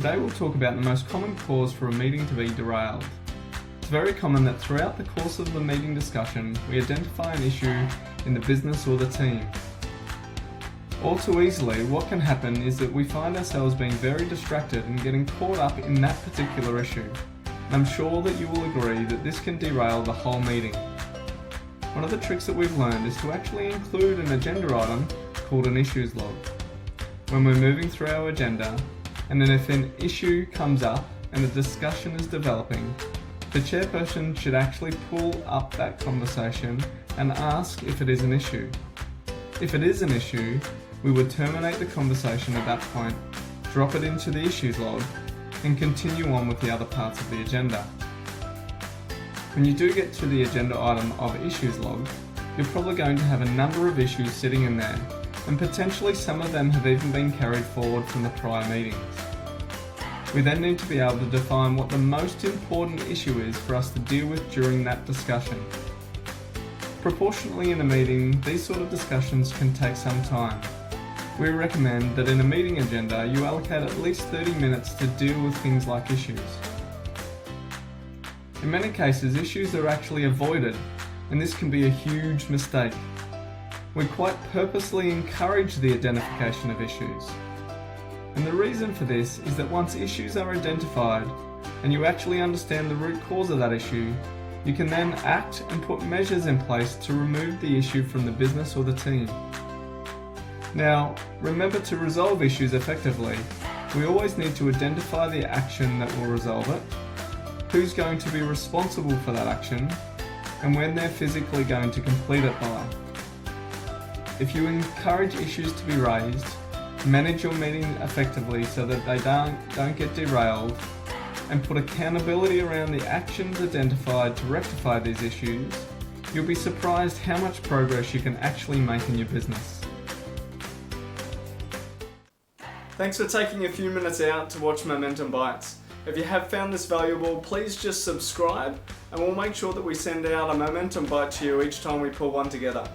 Today we'll talk about the most common cause for a meeting to be derailed. It's very common that throughout the course of the meeting discussion, we identify an issue in the business or the team. All too easily, what can happen is that we find ourselves being very distracted and getting caught up in that particular issue. And I'm sure that you will agree that this can derail the whole meeting. One of the tricks that we've learned is to actually include an agenda item called an issues log. When we're moving through our agenda, and then if an issue comes up and a discussion is developing, the chairperson should actually pull up that conversation and ask if it is an issue. If it is an issue, we would terminate the conversation at that point, drop it into the issues log, and continue on with the other parts of the agenda. When you do get to the agenda item of issues log, you're probably going to have a number of issues sitting in there, and potentially some of them have even been carried forward from the prior meetings. We then need to be able to define what the most important issue is for us to deal with during that discussion. Proportionally in a meeting, these sort of discussions can take some time. We recommend that in a meeting agenda you allocate at least 30 minutes to deal with things like issues. In many cases, issues are actually avoided, and this can be a huge mistake. We quite purposely encourage the identification of issues. And the reason for this is that once issues are identified and you actually understand the root cause of that issue, you can then act and put measures in place to remove the issue from the business or the team. Now, remember, to resolve issues effectively, we always need to identify the action that will resolve it, who's going to be responsible for that action, and when they're physically going to complete it by. If you encourage issues to be raised, manage your meeting effectively so that they don't get derailed, and put accountability around the actions identified to rectify these issues, you'll be surprised how much progress you can actually make in your business. Thanks for taking a few minutes out to watch Momentum Bites. If you have found this valuable, please just subscribe and we'll make sure that we send out a Momentum Bite to you each time we pull one together.